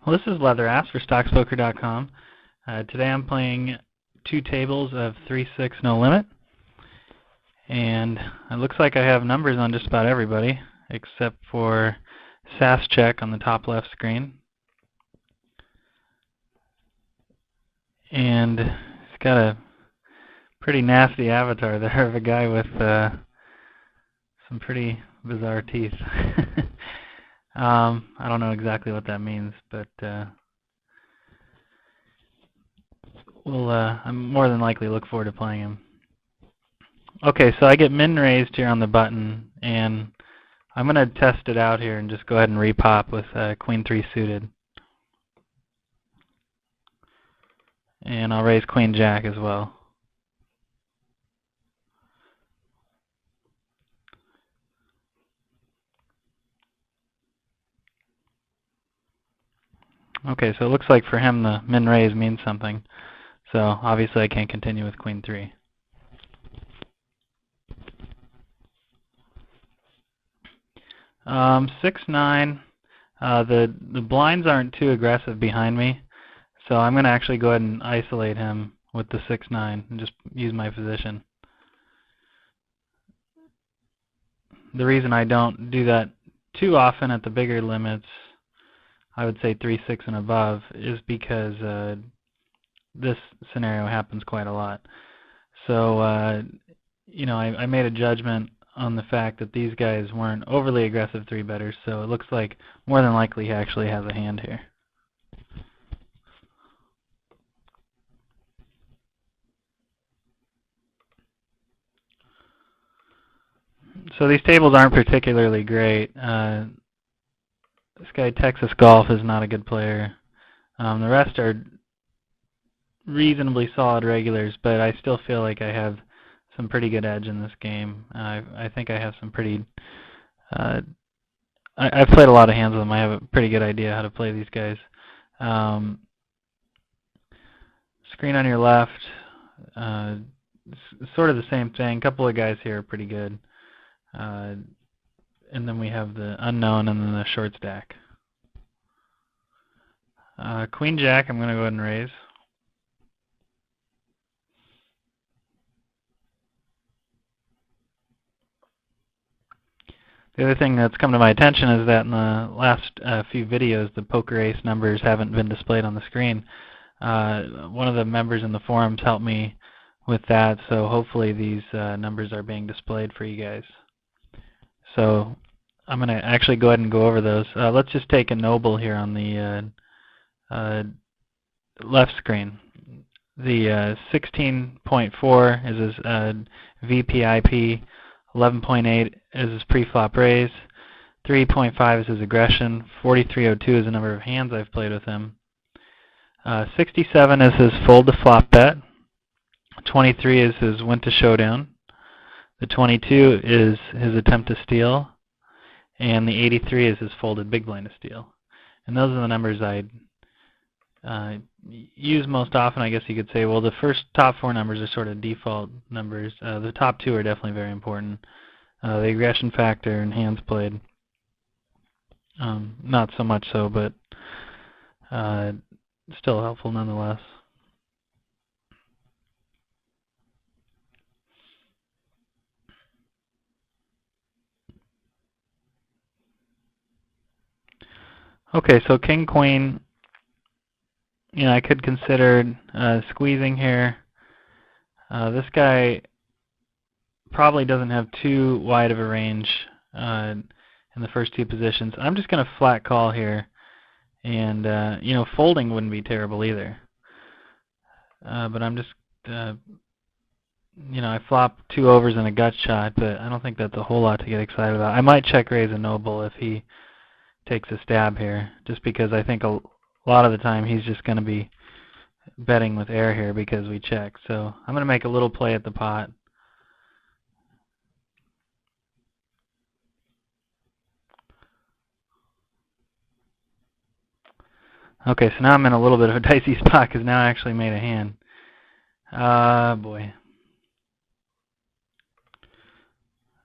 Well, this is Leatherass for StoxPoker.com. Today I'm playing two tables of 3-6 no limit, and it looks like I have numbers on just about everybody except for SAS check on the top left screen, and it's got a pretty nasty avatar there of a guy with some pretty bizarre teeth. I don't know exactly what that means, but I'm more than likely look forward to playing him. Okay, so I get min raised here on the button, and I'm going to test it out here and just go ahead and repop with Queen 3 suited. And I'll raise Queen Jack as well. Okay, so it looks like for him the min raise means something. So obviously I can't continue with Queen 3. Um, 6-9. The blinds aren't too aggressive behind me, so I'm going to actually go ahead and isolate him with the 6-9 and just use my position. The reason I don't do that too often at the bigger limits, I would say 3-6 and above, is because this scenario happens quite a lot. So you know, I made a judgment on the fact that these guys weren't overly aggressive 3-betters, so it looks like more than likely he actually has a hand here. So these tables aren't particularly great. This guy Texas Golf is not a good player. The rest are reasonably solid regulars, but I still feel like I have some pretty good edge in this game. I think I have some pretty... I've played a lot of hands with them. I have a pretty good idea how to play these guys. Screen on your left, sort of the same thing. A couple of guys here are pretty good. And then we have the unknown and then the short stack. Queen Jack, I'm going to go ahead and raise. The other thing that's come to my attention is that in the last few videos, the poker ace numbers haven't been displayed on the screen. One of the members in the forums helped me with that, so hopefully these numbers are being displayed for you guys. So I'm going to actually go ahead and go over those. Let's just take a noble here on the left screen. The 16.4 is his VPIP. 11.8 is his pre-flop raise, 3.5 is his aggression, 4302 is the number of hands I've played with him, 67 is his fold to flop bet, 23 is his win to showdown, the 22 is his attempt to steal, and the 83 is his folded big blind to steal. And those are the numbers I use most often, I guess you could say. Well, the first top 4 numbers are sort of default numbers. The top 2 are definitely very important. The aggression factor and hands played, not so much so, but still helpful nonetheless. Okay, so King Queen. You know, I could consider squeezing here. This guy probably doesn't have too wide of a range in the first 2 positions. I'm just going to flat call here, and you know, folding wouldn't be terrible either. But I'm just, you know, I flop 2 overs and a gut shot, but I don't think that's a whole lot to get excited about. I might check raise a noble if he takes a stab here, just because I think a lot of the time he's just going to be betting with air here because we check. So I'm going to make a little play at the pot. Okay, so now I'm in a little bit of a dicey spot because now I actually made a hand. Boy.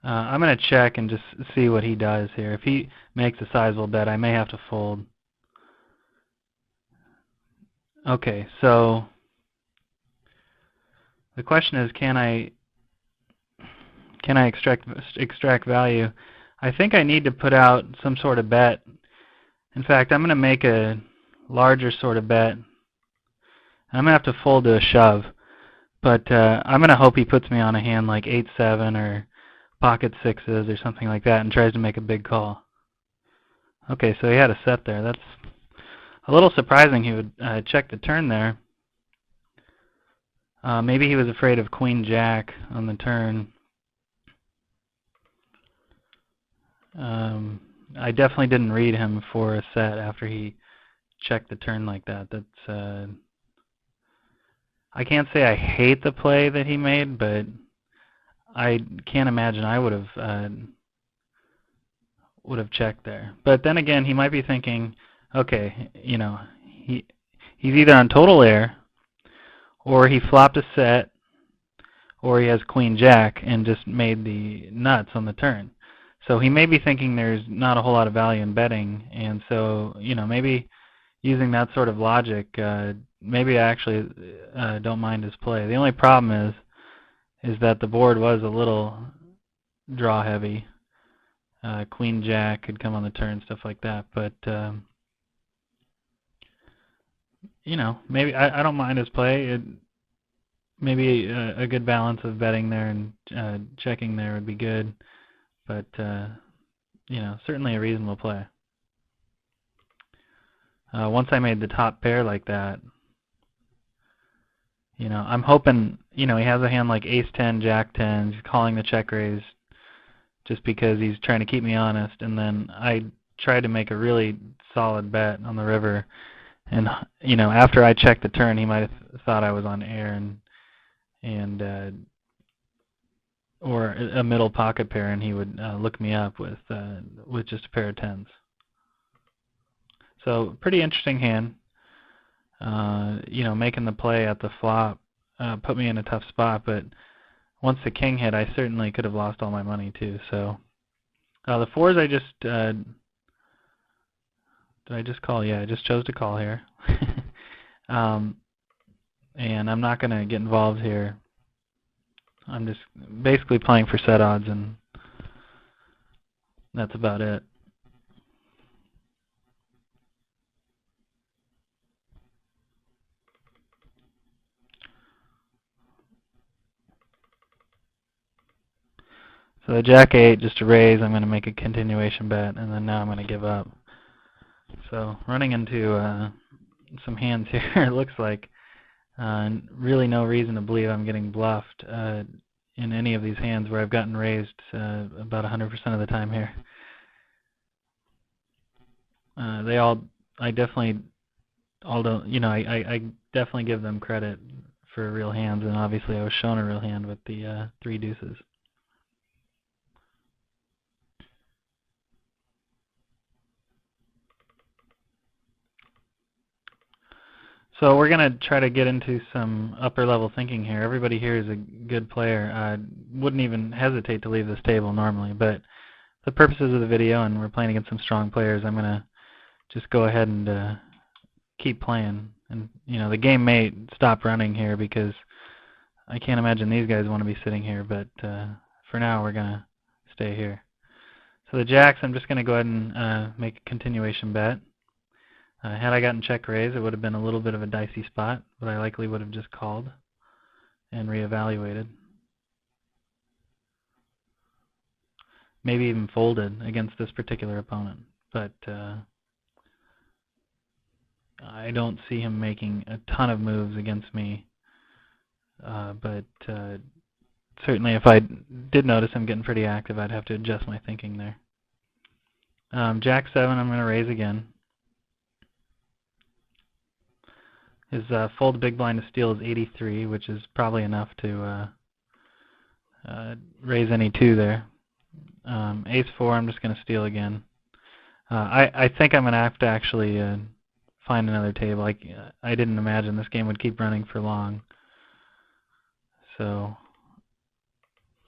I'm going to check and just see what he does here. If he makes a sizable bet, I may have to fold. Okay, so the question is, can I extract value? I think I need to put out some sort of bet. In fact, I'm going to make a larger sort of bet. I'm going to have to fold to a shove, but I'm going to hope he puts me on a hand like 8-7 or pocket sixes or something like that and tries to make a big call. Okay, so he had a set there. That's a little surprising he would check the turn there. Maybe he was afraid of Queen Jack on the turn. I definitely didn't read him for a set after he checked the turn like that. That's I can't say I hate the play that he made, but I can't imagine I would have checked there. But then again, he might be thinking, okay, you know, he's either on total air, or he flopped a set, or he has Queen Jack and just made the nuts on the turn. So he may be thinking there's not a whole lot of value in betting, and so, you know, maybe using that sort of logic, maybe I actually don't mind his play. The only problem is that the board was a little draw heavy. Queen Jack could come on the turn, stuff like that. But you know, maybe I don't mind his play. Maybe a good balance of betting there and checking there would be good. But you know, certainly a reasonable play. Once I made the top pair like that, you know, I'm hoping, you know, he has a hand like Ace-10, Jack-10, he's calling the check raise just because he's trying to keep me honest, and then I tried to make a really solid bet on the river, and, you know, after I checked the turn, he might have thought I was on air and or a middle pocket pair, and he would look me up with just a pair of tens. So pretty interesting hand. You know, making the play at the flop put me in a tough spot, but once the king hit, I certainly could have lost all my money too. So the fours I just did I just call? Yeah, I just chose to call here. And I'm not going to get involved here. I'm just basically playing for set odds, and that's about it. So the Jack-8, just to raise, I'm going to make a continuation bet, and then now I'm going to give up. So running into some hands here, it looks like. Really no reason to believe I'm getting bluffed in any of these hands where I've gotten raised about 100% of the time here. I definitely don't, you know, I definitely give them credit for real hands, and obviously I was shown a real hand with the 3 deuces. So we're going to try to get into some upper level thinking here. Everybody here is a good player. I wouldn't even hesitate to leave this table normally, but the purposes of the video, and we're playing against some strong players, I'm going to just go ahead and keep playing. And, you know, the game may stop running here because I can't imagine these guys want to be sitting here, but for now we're going to stay here. So the jacks, I'm just going to go ahead and make a continuation bet. Had I gotten check raise, it would have been a little bit of a dicey spot, but I likely would have just called and reevaluated. Maybe even folded against this particular opponent, but I don't see him making a ton of moves against me. But certainly if I did notice him getting pretty active, I'd have to adjust my thinking there. Jack-7, I'm going to raise again. His fold big blind to steal is 83, which is probably enough to raise any 2 there. Ace-4, I'm just going to steal again. I think I'm going to have to actually find another table. I didn't imagine this game would keep running for long. So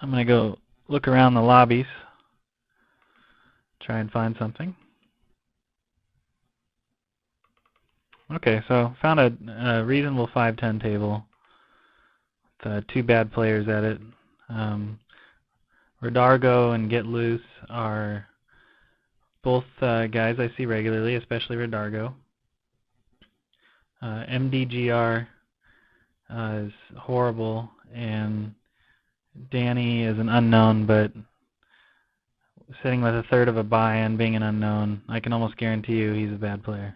I'm going to go look around the lobbies, try and find something. Okay, so found a reasonable 5-10 table with two bad players at it. Redargo and Get Loose are both guys I see regularly, especially Redargo. MDGR is horrible, and Danny is an unknown, but sitting with a third of a buy and being an unknown, I can almost guarantee you he's a bad player.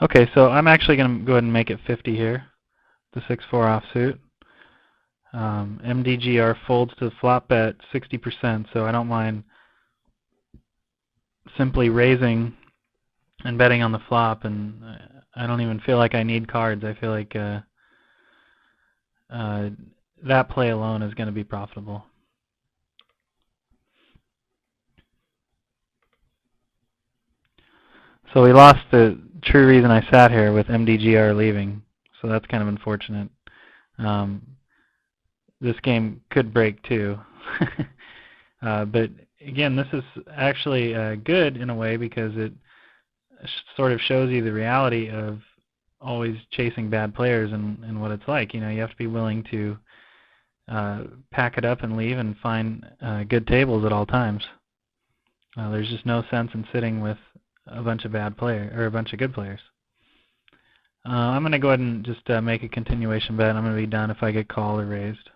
Okay, so I'm actually going to go ahead and make it 50 here, the 6-4 offsuit. MDGR folds to the flop bet 60%, so I don't mind simply raising and betting on the flop, and I don't even feel like I need cards. I feel like that play alone is going to be profitable. So we lost the true reason I sat here with MDGR leaving, so that's kind of unfortunate. This game could break too. But again, this is actually good in a way because it sort of shows you the reality of always chasing bad players and what it's like. You know, you have to be willing to pack it up and leave and find good tables at all times. There's just no sense in sitting with a bunch of bad players or a bunch of good players. I'm going to go ahead and just make a continuation bet. I'm going to be done if I get called or raised.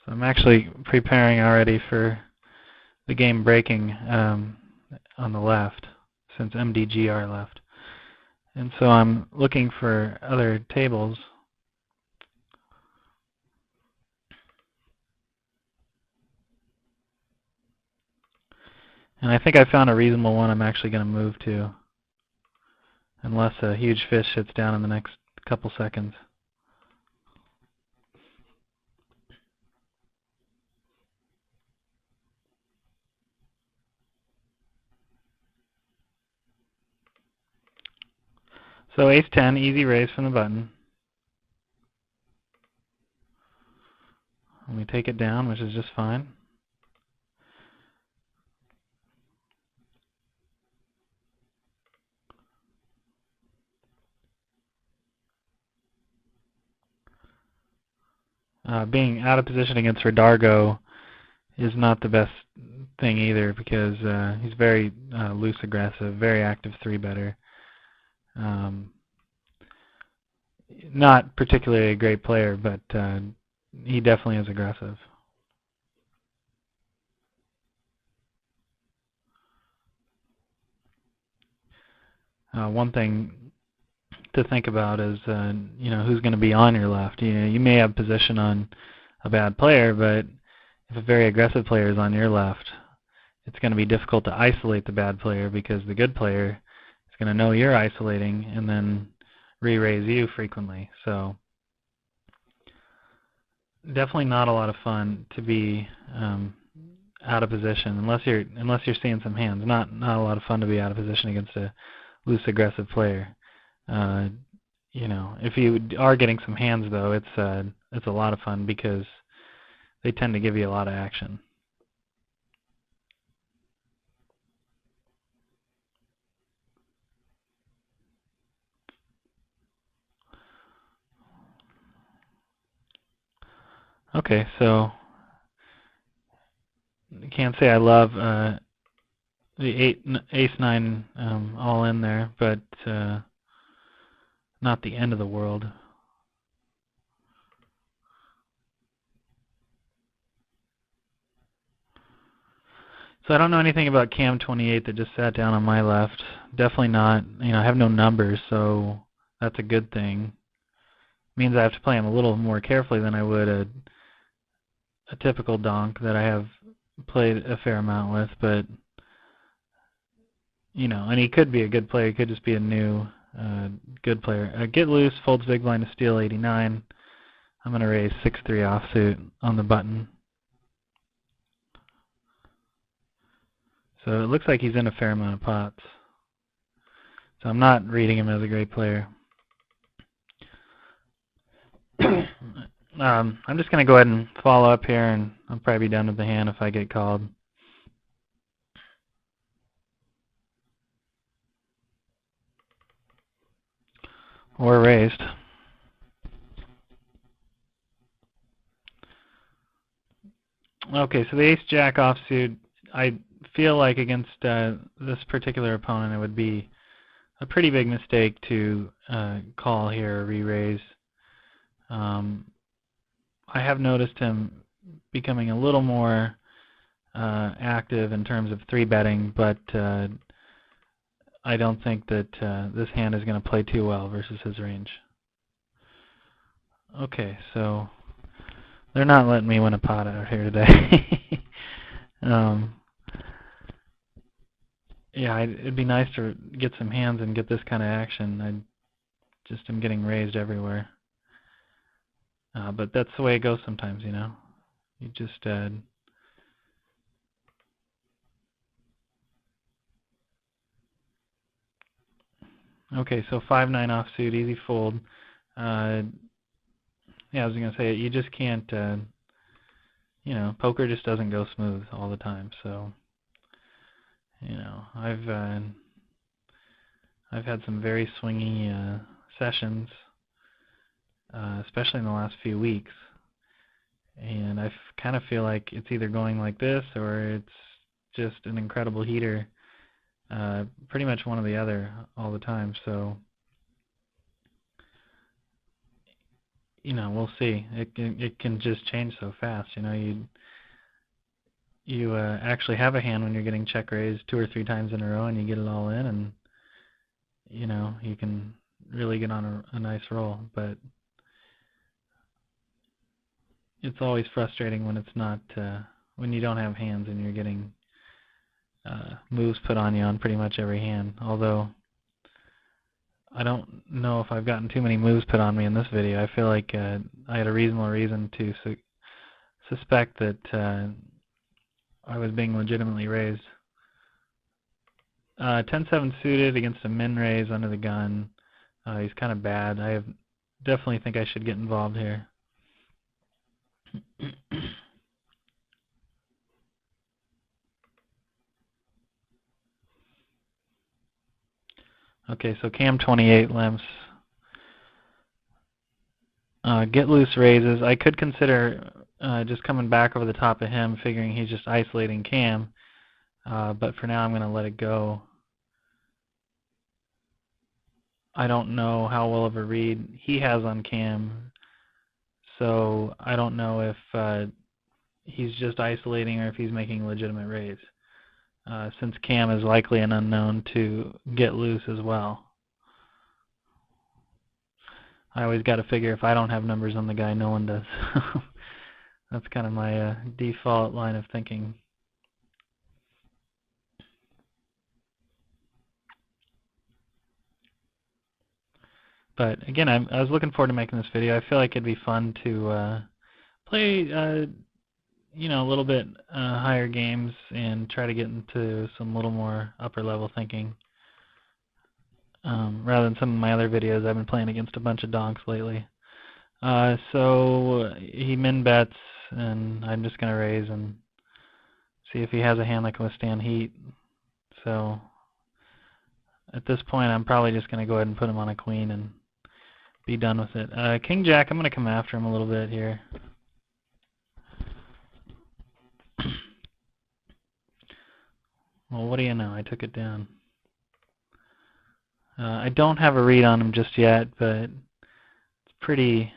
So I'm actually preparing already for the game breaking on the left, since MDGR left. And so I'm looking for other tables. And I think I found a reasonable one I'm actually going to move to, unless a huge fish sits down in the next couple seconds. So ace-10, easy raise from the button. And we take it down, which is just fine. Being out of position against Redargo is not the best thing either because he's very loose aggressive, very active 3-better. Not particularly a great player, but he definitely is aggressive. One thing to think about is, you know, who's going to be on your left. You know, you may have position on a bad player, but if a very aggressive player is on your left, it's going to be difficult to isolate the bad player because the good player is going to know you're isolating and then re-raise you frequently. So definitely not a lot of fun to be out of position unless you're seeing some hands. Not a lot of fun to be out of position against a loose aggressive player. You know, if you are getting some hands though, it's a lot of fun because they tend to give you a lot of action. Okay, so I can't say I love the ace-9 all in there, but not the end of the world. So I don't know anything about Cam 28 that just sat down on my left. Definitely not. You know, I have no numbers, so that's a good thing. It means I have to play him a little more carefully than I would a typical donk that I have played a fair amount with, but you know, and he could be a good player. He could just be a new good player. Get loose, folds big blind to steal 89. I'm going to raise 6-3 offsuit on the button. So it looks like he's in a fair amount of pots. So I'm not reading him as a great player. I'm just going to go ahead and follow up here, and I'll probably be done with the hand if I get called. Or raised. Okay, so the ace-jack offsuit, I feel like against this particular opponent it would be a pretty big mistake to call here or re-raise. I have noticed him becoming a little more active in terms of 3-betting, but I don't think that this hand is going to play too well versus his range. Okay, so they're not letting me win a pot out here today. Yeah, it'd be nice to get some hands and get this kind of action. I just am getting raised everywhere. But that's the way it goes sometimes, you know. You just okay, so 5-9 offsuit, easy fold. Yeah, I was going to say, you just can't, you know, poker just doesn't go smooth all the time. So, you know, I've had some very swingy sessions, especially in the last few weeks. And I kind of feel like it's either going like this or it's just an incredible heater. Pretty much one or the other all the time. So, you know, we'll see. It can just change so fast. You know, you actually have a hand when you're getting check raised 2 or 3 times in a row, and you get it all in, and you know you can really get on a nice roll. But it's always frustrating when it's not when you don't have hands and you're getting moves put on you on pretty much every hand. Although I don't know if I've gotten too many moves put on me in this video. I feel like I had a reasonable reason to suspect that I was being legitimately raised. 10-7 suited against a min raise under the gun. He's kind of bad. I definitely think I should get involved here. Okay, so Cam 28 limps. Get loose raises. I could consider just coming back over the top of him, figuring he's just isolating Cam. But for now, I'm going to let it go. I don't know how well of a read he has on Cam, so I don't know if he's just isolating or if he's making a legitimate raise, since Cam is likely an unknown to get loose as well. I always got to figure if I don't have numbers on the guy, no one does. That's kind of my default line of thinking. But again, I was looking forward to making this video. I feel like it'd be fun to play, you know, a little bit higher games and try to get into some little more upper level thinking. Rather than some of my other videos, I've been playing against a bunch of donks lately. So he min bets, and I'm just going to raise and see if he has a hand that can withstand heat. So at this point, I'm probably just going to go ahead and put him on a queen and be done with it. King Jack, I'm going to come after him a little bit here. Well, what do you know? I took it down. I don't have a read on him just yet, but it's pretty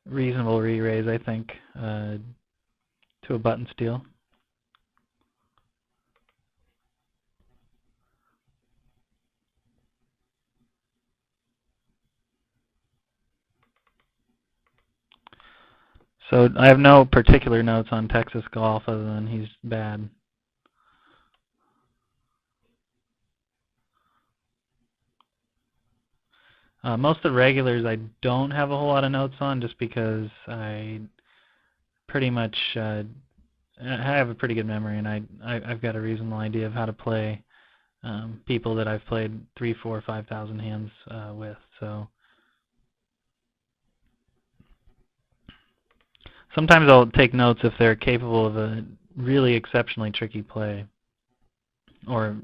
reasonable re-raise, I think, to a button steal. So I have no particular notes on Texas golf other than he's bad. Most of the regulars I don't have a whole lot of notes on, just because I pretty much I have a pretty good memory, and I've got a reasonable idea of how to play people that I've played 3, 4, 5,000 hands with. So sometimes I'll take notes if they're capable of a really exceptionally tricky play, or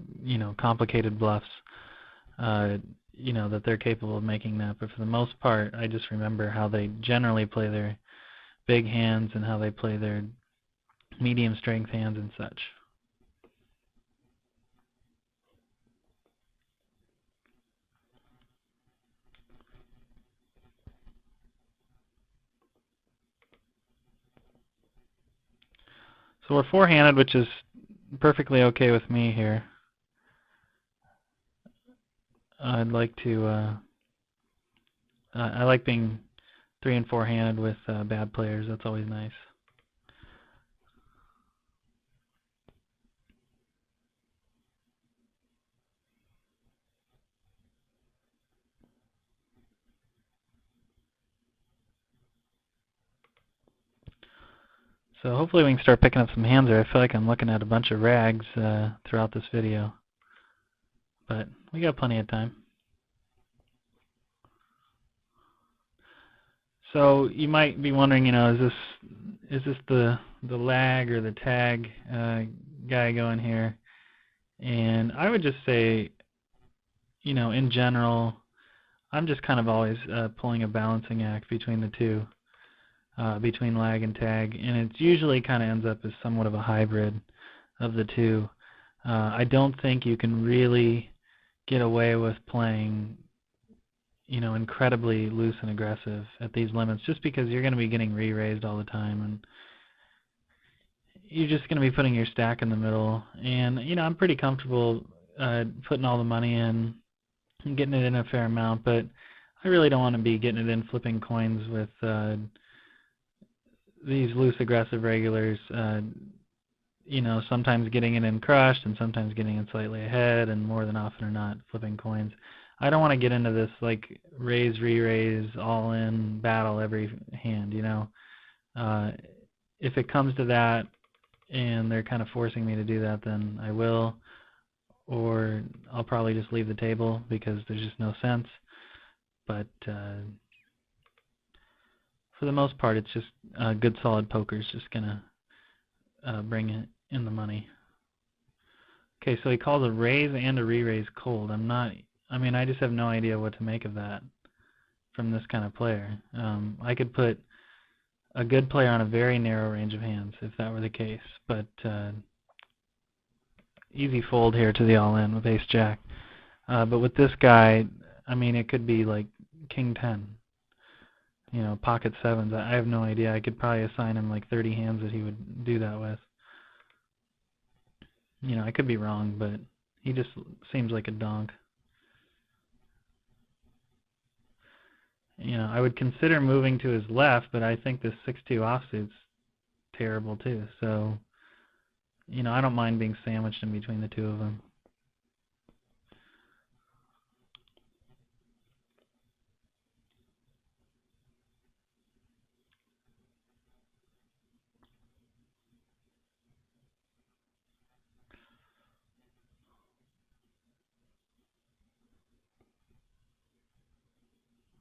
complicated bluffs. That they're capable of making that. But for the most part, I just remember how they generally play their big hands and how they play their medium strength hands and such. So we're four-handed, which is perfectly okay with me here. I'd like to. I like being 3- and 4-handed with bad players. That's always nice. So hopefully we can start picking up some hands there. I feel like I'm looking at a bunch of rags throughout this video, but we got plenty of time. So you might be wondering, is this the lag or the tag guy going here? And I would just say, in general, I'm just kind of always pulling a balancing act between the two, between lag and tag, and it usually kind of ends up as somewhat of a hybrid of the two. I don't think you can really get away with playing incredibly loose and aggressive at these limits, just because you're going to be getting re-raised all the time, and you're just going to be putting your stack in the middle. And I'm pretty comfortable putting all the money in and getting it in a fair amount, but I really don't want to be getting it in flipping coins with these loose aggressive regulars. Sometimes getting it in crushed and sometimes getting it slightly ahead, and more than often or not flipping coins. I don't want to get into this like raise, re-raise, all-in battle every hand. If it comes to that and they're kind of forcing me to do that, then I will, or I'll probably just leave the table because there's just no sense. But for the most part, it's just good solid poker is just gonna bring it in the money. Okay, so he calls a raise and a re-raise cold. I just have no idea what to make of that from this kind of player. I could put a good player on a very narrow range of hands if that were the case, but easy fold here to the all-in with ace-jack. But with this guy, it could be like king 10, pocket sevens. I have no idea. I could probably assign him like 30 hands that he would do that with. I could be wrong, but he just seems like a donk. I would consider moving to his left, but I think this 6-2 offsuit's terrible too. So, I don't mind being sandwiched in between the two of them.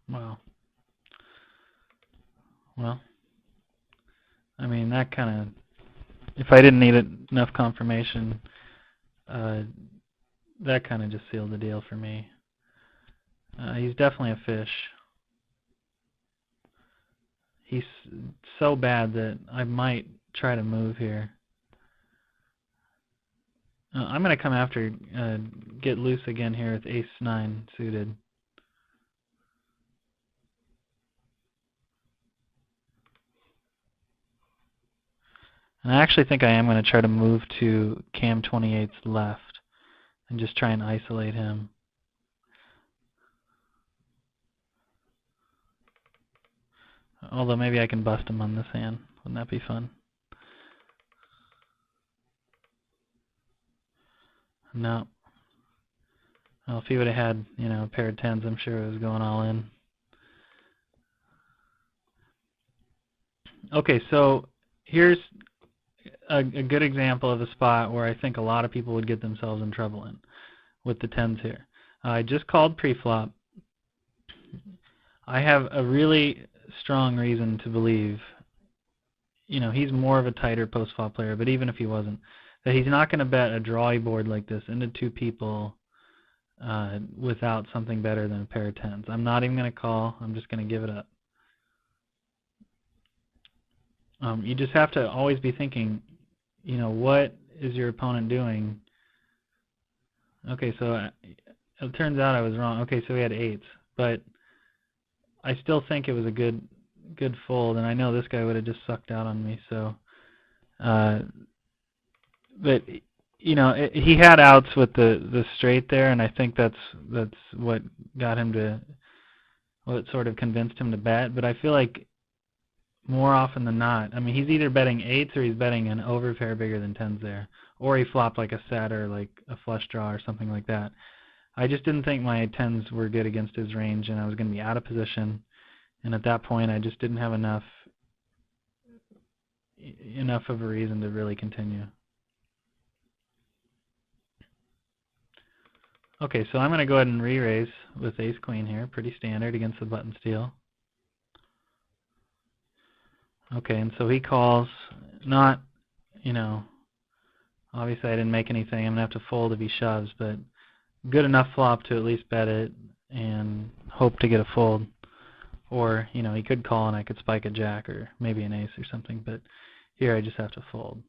Wow. Well, that kind of, if I didn't need enough confirmation, that kind of just sealed the deal for me. He's definitely a fish. He's so bad that I might try to move here. I'm going to come after, get loose again here with ace-9 suited. And I actually think I am going to try to move to Cam 28's left and just try and isolate him. Although maybe I can bust him on this hand. Wouldn't that be fun? No. Well, if he would have had, you know, a pair of tens, I'm sure it was going all in. Okay, so here's a good example of a spot where I think a lot of people would get themselves in trouble in with the tens here. I just called preflop. I have a really strong reason to believe, you know, he's more of a tighter post-flop player, but even if he wasn't, that he's not going to bet a drawy board like this into two people without something better than a pair of tens. I'm not even going to call. I'm just going to give it up. You just have to always be thinking, you know, what is your opponent doing? Okay, so it turns out I was wrong. Okay, so he had eights, but I still think it was a good fold, and I know this guy would have just sucked out on me. So, but you know, he had outs with the straight there, and I think that's what got him to, what sort of convinced him to bet. But I feel like more often than not, I mean, he's either betting eights or he's betting an overpair bigger than tens there, or he flopped like a set or like a flush draw or something like that. I just didn't think my tens were good against his range, and I was going to be out of position. And at that point, I just didn't have enough of a reason to really continue. Okay, so I'm going to go ahead and re-raise with ace-queen here, pretty standard against the button steal. Okay, and so he calls, not, you know, obviously I didn't make anything. I'm going to have to fold if he shoves, but good enough flop to at least bet it and hope to get a fold. Or, you know, he could call and I could spike a jack or maybe an ace or something, but here I just have to fold.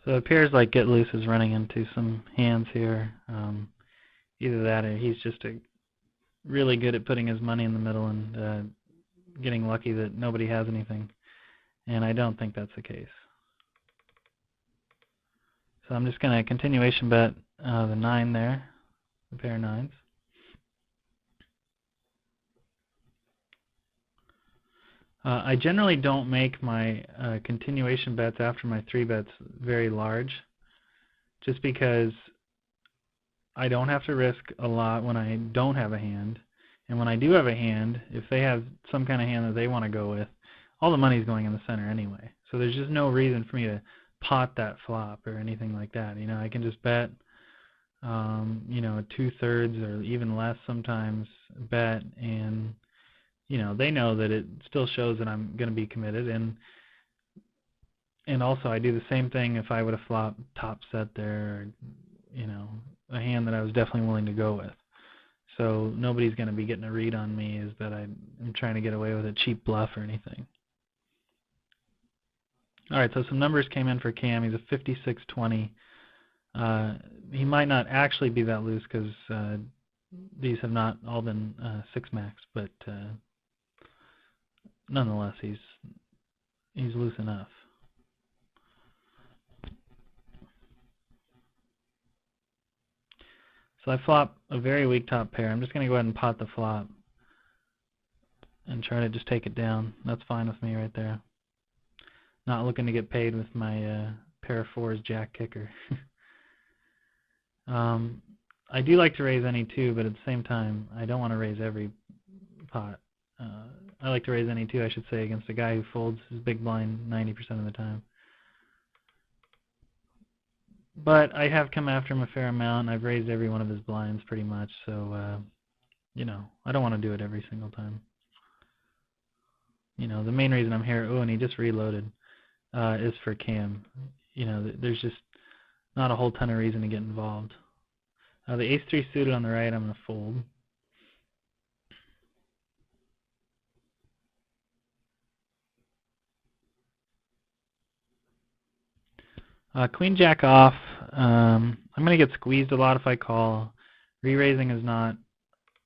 So it appears like Get Loose is running into some hands here. Either that or he's just really good at putting his money in the middle and getting lucky that nobody has anything. And I don't think that's the case. So I'm just going to continuation bet the 9 there, the pair of nines. I generally don't make my continuation bets after my 3 bets very large, just because I don't have to risk a lot when I don't have a hand. And when I do have a hand, if they have some kind of hand that they want to go with, all the money's going in the center anyway. So there's just no reason for me to pot that flop or anything like that. You know, I can just bet, you know, 2/3 or even less sometimes bet, and you know, they know that it still shows that I'm going to be committed, and also I do the same thing if I would have flopped top set there, or, you know, a hand that I was definitely willing to go with. So nobody's going to be getting a read on me is that I'm trying to get away with a cheap bluff or anything. All right, so some numbers came in for Cam. He's a 56-20. He might not actually be that loose because these have not all been 6 max, but nonetheless, he's loose enough. So I flop a very weak top pair. I'm just going to go ahead and pot the flop and try to just take it down. That's fine with me right there. Not looking to get paid with my pair of 4s jack kicker. I do like to raise any two, but at the same time, I don't want to raise every pot. I like to raise any two, I should say, against a guy who folds his big blind 90% of the time. But I have come after him a fair amount, and I've raised every one of his blinds pretty much, so, you know, I don't want to do it every single time. You know, the main reason I'm here, oh, and he just reloaded, is for Cam. You know, there's just not a whole ton of reason to get involved. The ace-3 suited on the right, I'm going to fold. Queen jack off. I'm going to get squeezed a lot if I call. Re-raising is not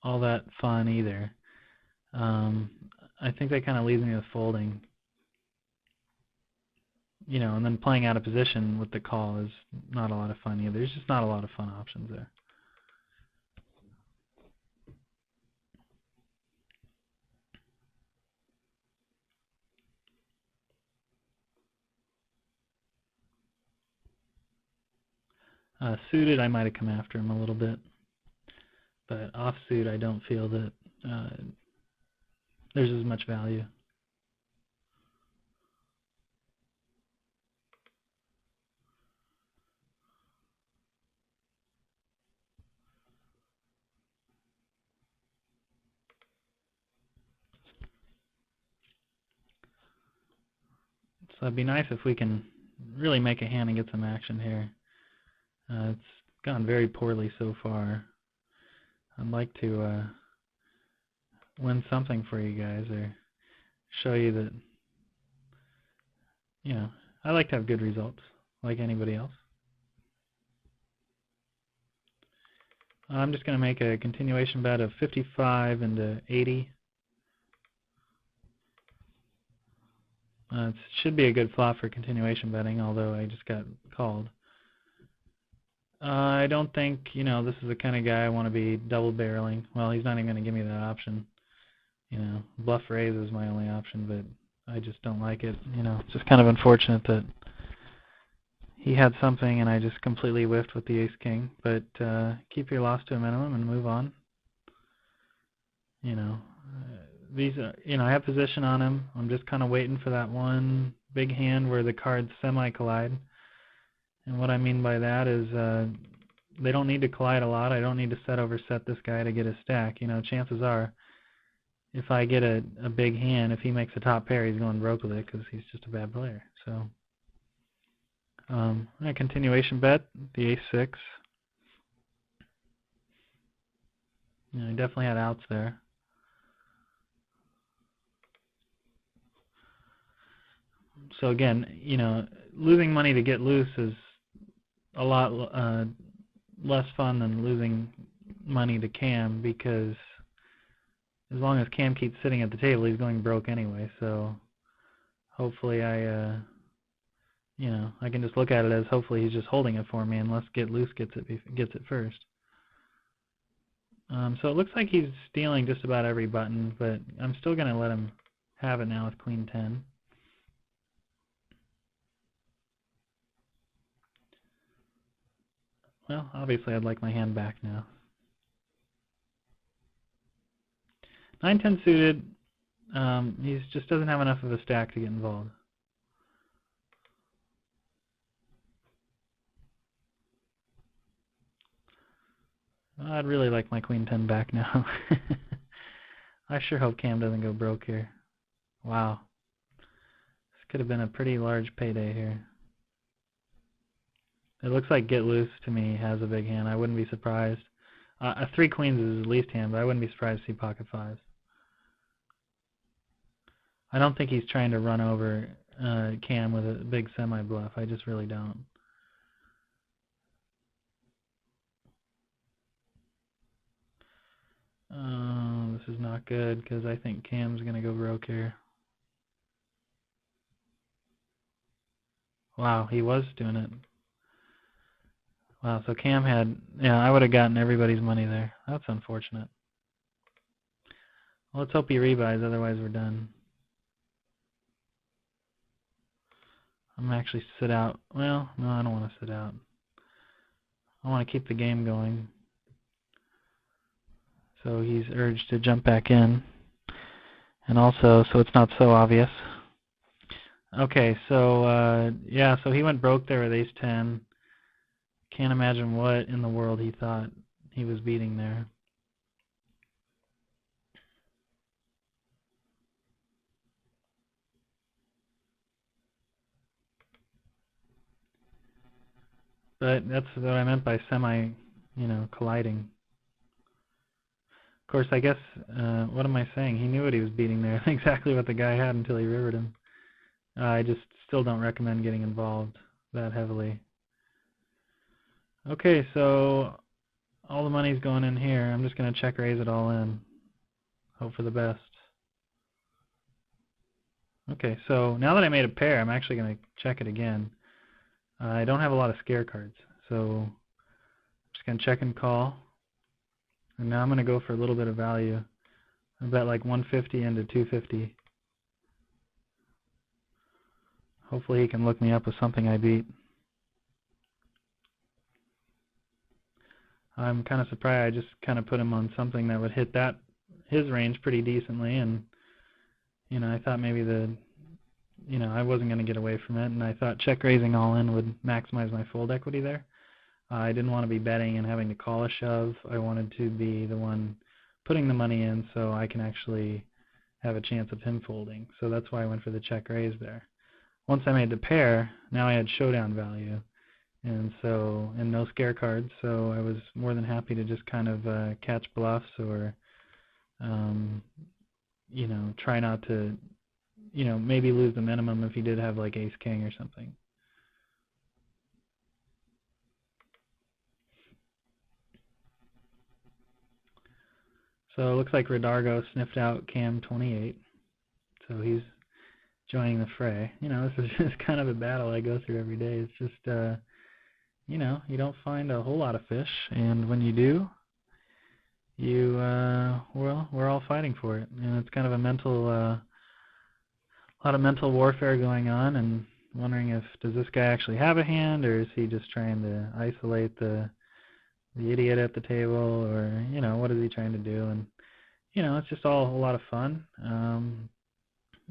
all that fun either. I think that kind of leaves me with folding. You know, and then playing out of position with the call is not a lot of fun either. There's just not a lot of fun options there. Suited, I might have come after him a little bit, but offsuit, I don't feel that there's as much value. So it'd be nice if we can really make a hand and get some action here. It's gone very poorly so far. I'd like to win something for you guys, or show you that, you know, I like to have good results, like anybody else. I'm just going to make a continuation bet of 55 into 80. It should be a good flop for continuation betting, although I just got called. I don't think, you know, this is the kind of guy I want to be double barreling. Well, he's not even going to give me that option. You know, bluff raise is my only option, but I just don't like it. You know, it's just kind of unfortunate that he had something and I just completely whiffed with the ace-king. But keep your loss to a minimum and move on. You know, you know, I have position on him. I'm just kind of waiting for that one big hand where the cards semi-collide. And what I mean by that is they don't need to collide a lot. I don't need to set this guy to get a stack. You know, chances are, if I get a big hand, if he makes a top pair, he's going broke with it because he's just a bad player. So, a continuation bet, the ace-6. You know, he definitely had outs there. So again, you know, losing money to get loose is a lot less fun than losing money to Cam, because as long as Cam keeps sitting at the table, he's going broke anyway. So hopefully you know, I can just look at it as hopefully he's just holding it for me, unless Get Loose gets it first. So it looks like he's stealing just about every button, but I'm still going to let him have it now with Queen 10. Well, obviously I'd like my hand back now. 9-10 suited, he just doesn't have enough of a stack to get involved. I'd really like my Queen 10 back now. I sure hope Cam doesn't go broke here. Wow. This could have been a pretty large payday here. It looks like Get Loose to me has a big hand. I wouldn't be surprised. 3 queens is his least hand, but I wouldn't be surprised to see pocket 5s. I don't think he's trying to run over Cam with a big semi-bluff. I just really don't. This is not good, because I think Cam's going to go broke here. Wow, he was doing it. Wow, so Cam had, yeah, I would have gotten everybody's money there. That's unfortunate. Well, let's hope he rebuys, otherwise we're done. I'm going to actually sit out. Well, no, I don't want to sit out. I want to keep the game going. So he's urged to jump back in. And also, so it's not so obvious. Okay, so, yeah, so he went broke there with ace-10. Can't imagine what in the world he thought he was beating there. But that's what I meant by semi, you know, colliding. Of course, I guess, what am I saying? He knew what he was beating there. Exactly what the guy had until he rivered him. I just still don't recommend getting involved that heavily. Okay, so all the money's going in here. I'm just going to check raise it all in. Hope for the best. Okay, so now that I made a pair, I'm actually going to check it again. I don't have a lot of scare cards, so I'm just going to check and call. And now I'm going to go for a little bit of value. I bet like 150 into 250. Hopefully he can look me up with something I beat. I'm kind of surprised. I just kind of put him on something that would hit his range pretty decently, and I thought maybe I wasn't going to get away from it, and I thought check raising all in would maximize my fold equity there. I didn't want to be betting and having to call a shove. I wanted to be the one putting the money in so I can actually have a chance of him folding. So that's why I went for the check raise there. Once I made the pair, now I had showdown value, and no scare cards, so I was more than happy to just kind of catch bluffs or try not to maybe lose the minimum if he did have like ace king or something. So it looks like Redargo sniffed out Cam 28, so he's joining the fray. This is just kind of a battle I go through every day. It's just you don't find a whole lot of fish, and when you do, well, we're all fighting for it, and it's kind of a lot of mental warfare going on, and wondering does this guy actually have a hand, or is he just trying to isolate the idiot at the table, or what is he trying to do? And it's just all a lot of fun.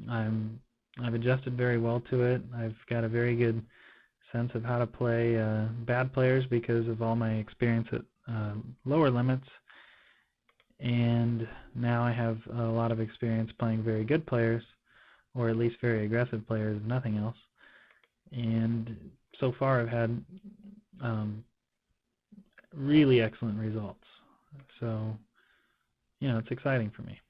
I've adjusted very well to it. I've got a very good sense of how to play bad players because of all my experience at lower limits, and now I have a lot of experience playing very good players, or at least very aggressive players, if nothing else. And so far I've had really excellent results. So, it's exciting for me.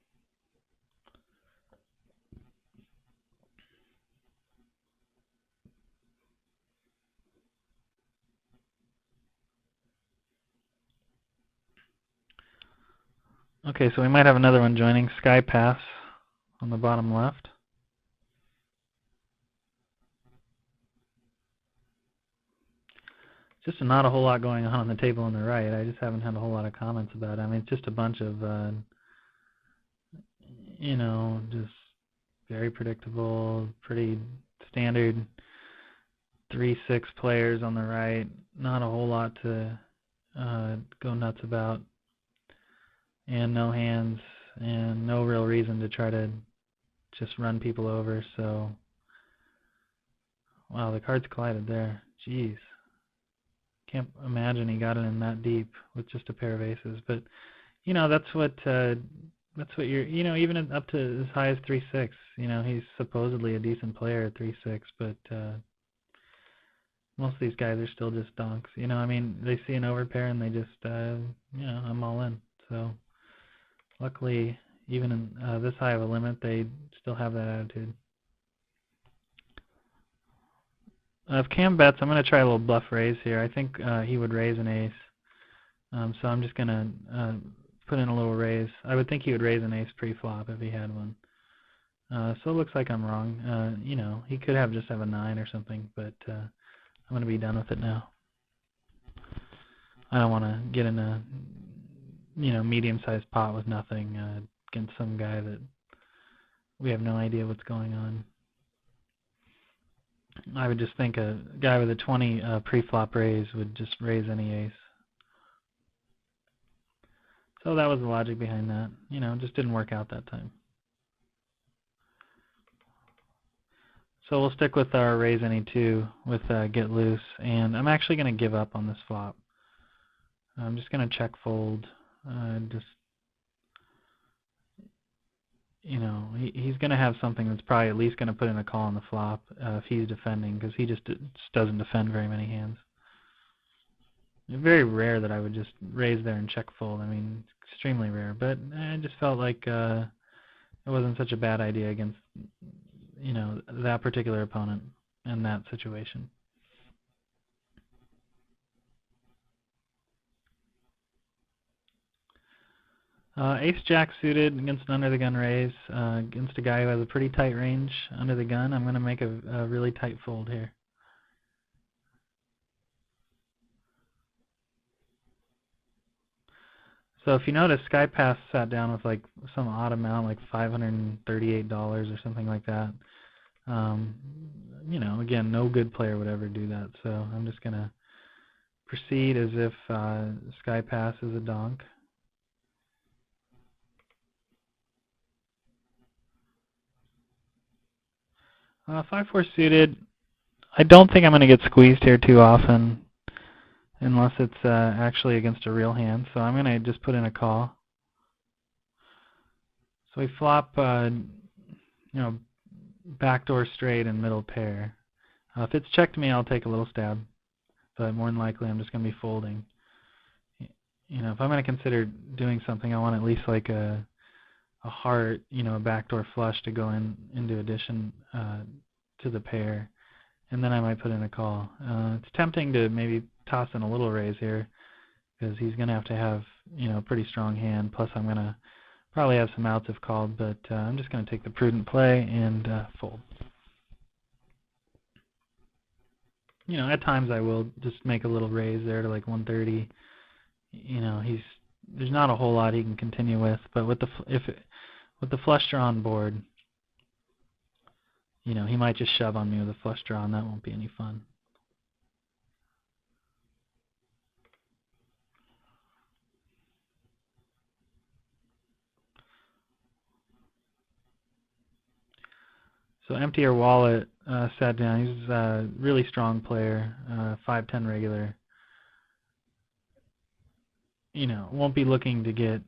Okay, so we might have another one joining, Sky Pass on the bottom left. Just not a whole lot going on the table on the right. I just haven't had a whole lot of comments about it. I mean, it's just a bunch of, just very predictable, pretty standard 3-6 players on the right. Not a whole lot to go nuts about, and no hands, and no real reason to try to just run people over. So, wow, the cards collided there. Jeez. Can't imagine he got it in that deep with just a pair of aces, but that's what you're, even up to as high as 3-6. He's supposedly a decent player at 3-6, but most of these guys are still just donks. I mean, they see an overpair and they just, I'm all in. So luckily, even in this high of a limit, they still have that attitude. If Cam bets, I'm going to try a little bluff raise here. I think he would raise an ace. So I'm just going to put in a little raise. I would think he would raise an ace pre-flop if he had one. So it looks like I'm wrong. He could just have a 9 or something, but I'm going to be done with it now. I don't want to get in a medium-sized pot with nothing against some guy that we have no idea what's going on. I would just think a guy with a 20 pre-flop raise would just raise any ace. So that was the logic behind that. It just didn't work out that time. So we'll stick with our raise any 2 with get loose, and I'm actually going to give up on this flop. I'm just going to check fold. He's going to have something that's probably at least going to put in a call on the flop if he's defending, because he just doesn't defend very many hands. It's very rare that I would just raise there and check fold. I mean, extremely rare, but I just felt like it wasn't such a bad idea against that particular opponent in that situation. Ace-Jack suited against an under-the-gun raise, against a guy who has a pretty tight range under the gun. I'm going to make a really tight fold here. So if you notice, SkyPass sat down with like some odd amount, like $538 or something like that. Again, no good player would ever do that. So I'm just going to proceed as if Sky Pass is a donk. Uh, 5-4 suited. I don't think I'm going to get squeezed here too often unless it's actually against a real hand. So I'm going to just put in a call. So we flop, backdoor straight and middle pair. If it's checked me, I'll take a little stab, but more than likely I'm just going to be folding. If I'm going to consider doing something, I want at least like a heart, a backdoor flush to go into addition to the pair, and then I might put in a call. It's tempting to maybe toss in a little raise here because he's going to have a pretty strong hand. Plus, I'm going to probably have some outs if called, but I'm just going to take the prudent play and fold. At times I will just make a little raise there to like 130. There's not a whole lot he can continue with, but with the flush draw on board, he might just shove on me with a flush draw, and that won't be any fun. So empty your wallet, sat down. He's a really strong player, 5-10 regular. Won't be looking to get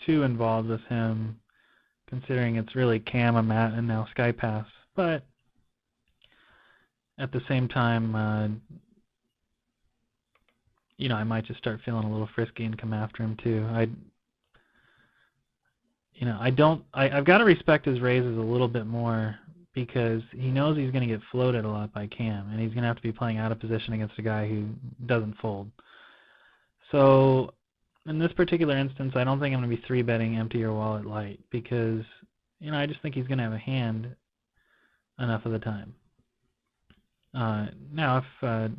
too involved with him, considering it's really Cam, a Matt, and now Sky Pass. But at the same time, I might just start feeling a little frisky and come after him too. I've got to respect his raises a little bit more because he knows he's going to get floated a lot by Cam, and he's going to have to be playing out of position against a guy who doesn't fold. So in this particular instance, I don't think I'm going to be 3-betting empty your wallet light because, I just think he's going to have a hand enough of the time. Now, if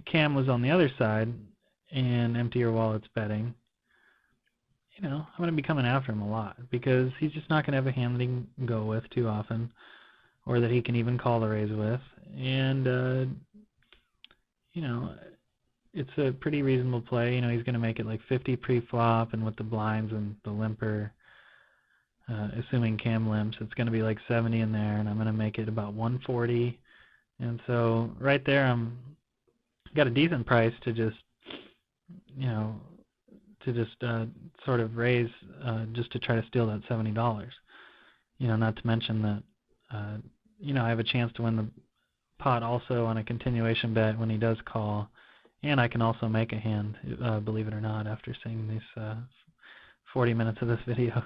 Cam was on the other side and empty your wallet's betting, I'm going to be coming after him a lot because he's just not going to have a hand that he can go with too often or that he can even call the raise with. And, it's a pretty reasonable play. He's going to make it like 50 pre-flop, and with the blinds and the limper, assuming Cam limps, it's going to be like 70 in there, and I'm going to make it about 140. And so right there, I'm got a decent price to just, sort of raise just to try to steal that $70. Not to mention that, I have a chance to win the pot also on a continuation bet when he does call, and I can also make a hand, believe it or not, after seeing these 40 minutes of this video.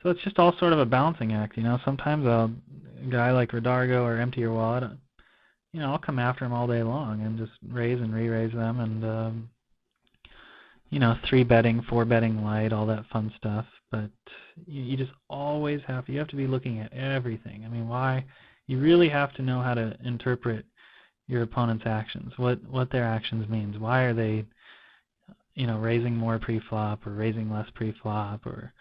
So it's just all sort of a balancing act, Sometimes a guy like Redargo or Empty Your Wallet, I'll come after him all day long and just raise and re-raise them and, 3-betting, 4-betting light, all that fun stuff. But you just always you have to be looking at everything. I mean, why? You really have to know how to interpret your opponent's actions, what their actions means. Why are they, raising more pre-flop or raising less pre-flop, or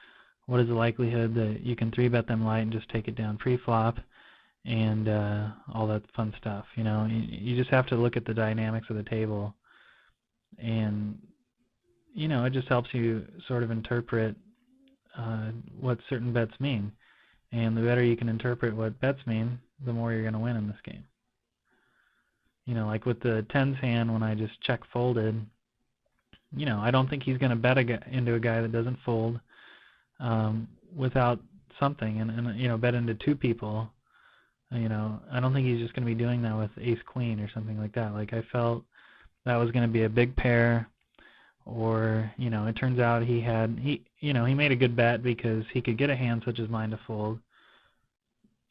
what is the likelihood that you can 3-bet them light and just take it down pre-flop, and all that fun stuff. You just have to look at the dynamics of the table, and it just helps you sort of interpret what certain bets mean. And the better you can interpret what bets mean, the more you're going to win in this game. Like with the tens hand when I just check folded, I don't think he's going to bet into a guy that doesn't fold without something, and bet into two people. I don't think he's just going to be doing that with ace-queen or something like that. Like, I felt that was going to be a big pair, or, it turns out he made a good bet because he could get a hand such as mine to fold.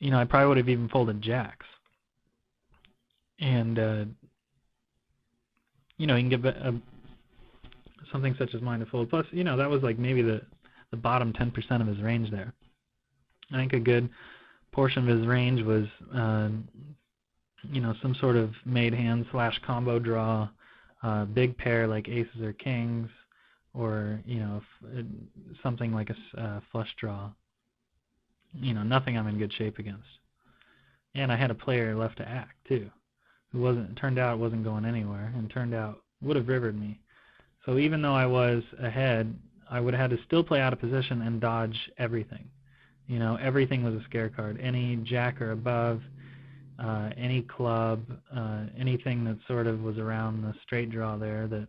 I probably would have even folded jacks. And, he can get something such as mine to fold. Plus, that was like maybe the bottom 10% of his range there. I think a good portion of his range was, some sort of made hand / combo draw big pair like aces or kings, or something like a flush draw. Nothing I'm in good shape against. And I had a player left to act too, who turned out wasn't going anywhere, and turned out would have rivered me. So even though I was ahead, I would have had to still play out of position and dodge everything. Everything was a scare card. Any jack or above, any club, anything that sort of was around the straight draw there that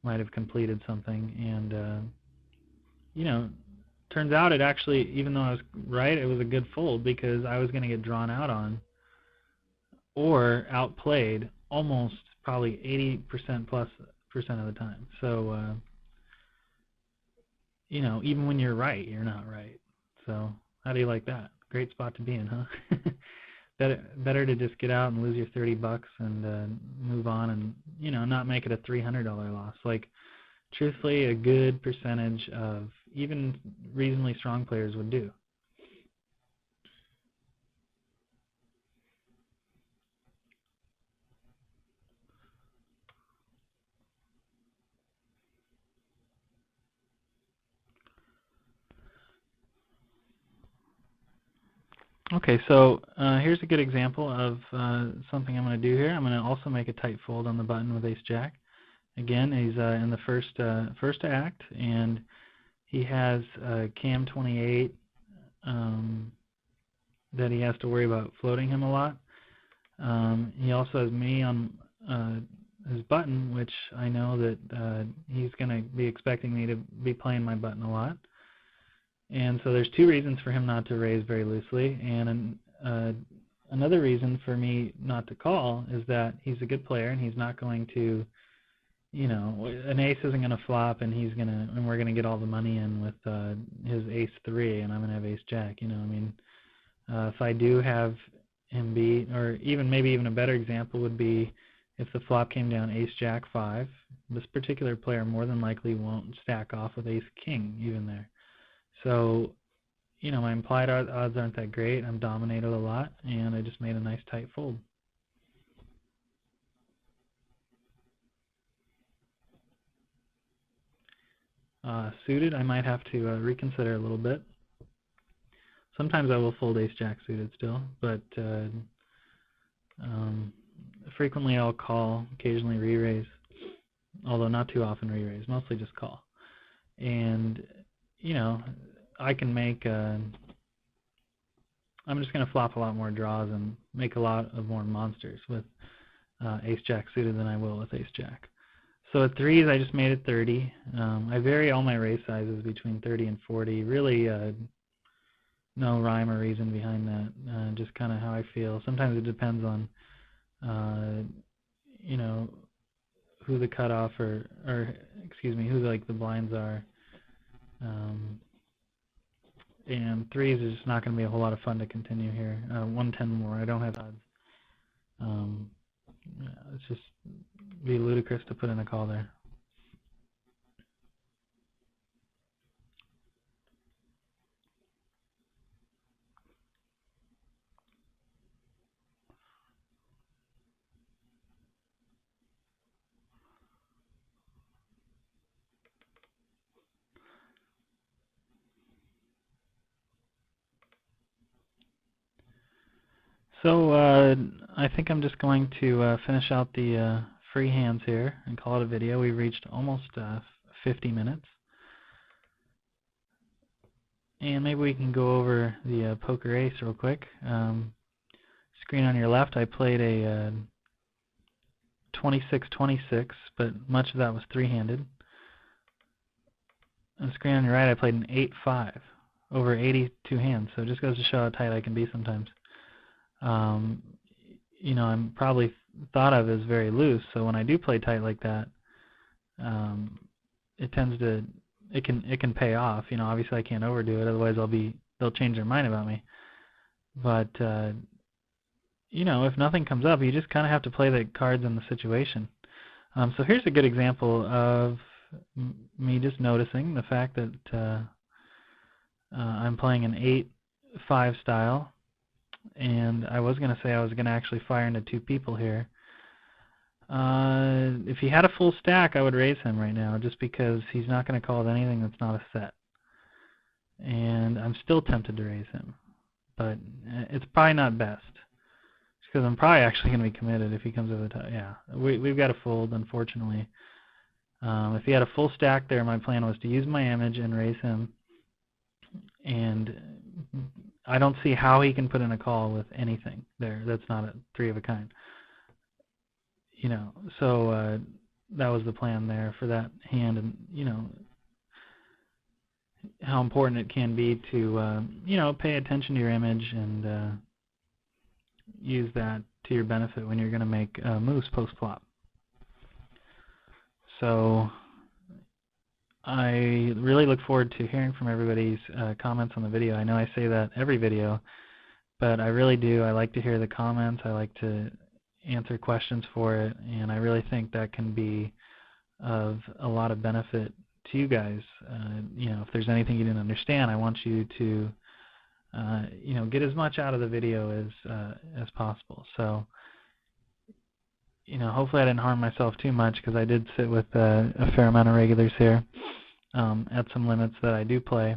might have completed something. And turns out it actually, even though I was right, it was a good fold, because I was going to get drawn out on or outplayed almost probably 80% plus percent of the time. So even when you're right, you're not right. So how do you like that? Great spot to be in, huh? Better to just get out and lose your $30 and move on, and not make it a $300 loss. Like, truthfully, a good percentage of even reasonably strong players would do. Okay, so here's a good example of something I'm going to do here. I'm going to also make a tight fold on the button with ace-jack. Again, he's in the first act, and he has cam 28 that he has to worry about floating him a lot. He also has me on his button, which I know that he's going to be expecting me to be playing my button a lot. And so there's two reasons for him not to raise very loosely, and another reason for me not to call is that he's a good player, and he's not going to, an ace isn't going to flop, and we're going to get all the money in with his ace-3, and I'm going to have ace-jack. If I do have him beat, or maybe even a better example would be if the flop came down ace-jack-5, this particular player more than likely won't stack off with ace-king even there. So, my implied odds aren't that great. I'm dominated a lot, and I just made a nice tight fold. Suited, I might have to reconsider a little bit. Sometimes I will fold ace-jack suited still, but frequently I'll call, occasionally re-raise, although not too often re-raise, mostly just call. And I can make I'm just going to flop a lot more draws and make a lot of more monsters with ace-jack suited than I will with ace-jack. So at threes, I just made it 30. I vary all my raise sizes between 30 and 40. Really no rhyme or reason behind that, just kind of how I feel. Sometimes it depends on who the cutoff or who the blinds are. And threes is just not going to be a whole lot of fun to continue here. 110 more. I don't have odds. It's just be ludicrous to put in a call there. So I think I'm just going to finish out the free hands here and call it a video. We reached almost 50 minutes. And maybe we can go over the poker ace real quick. Screen on your left, I played a 26-26, but much of that was three-handed. On the screen on your right, I played an 8-5 over 82 hands. So it just goes to show how tight I can be sometimes. I'm probably thought of as very loose, so when I do play tight like that, it can pay off. Obviously I can't overdo it, otherwise they'll change their mind about me. But if nothing comes up, you just kind of have to play the cards in the situation. So here's a good example of me just noticing the fact that I'm playing an 8-5 style. And I was going to say I was going to actually fire into two people here. If he had a full stack, I would raise him right now, just because he's not going to call with anything that's not a set. And I'm still tempted to raise him, but it's probably not best, because I'm probably actually going to be committed if he comes over the top. Yeah, we've got to fold, unfortunately. If he had a full stack there, my plan was to use my image and raise him, and I don't see how he can put in a call with anything there that's not a 3 of a kind. You know, so that was the plan there for that hand, and you know how important it can be to you know, pay attention to your image and use that to your benefit when you're going to make moves post flop. So I really look forward to hearing from everybody's comments on the video. I know I say that every video, but I really do. I like to hear the comments. I like to answer questions for it, and I really think that can be of a lot of benefit to you guys. You know, if there's anything you didn't understand, I want you to you know, get as much out of the video as possible. So, you know, hopefully I didn't harm myself too much, because I did sit with a fair amount of regulars here at some limits that I do play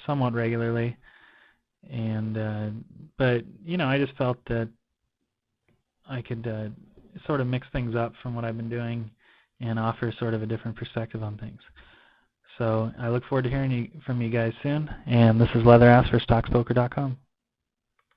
somewhat regularly. And but you know, I just felt that I could sort of mix things up from what I've been doing and offer sort of a different perspective on things. So I look forward to hearing from you guys soon. And this is Leatherass for StoxPoker.com.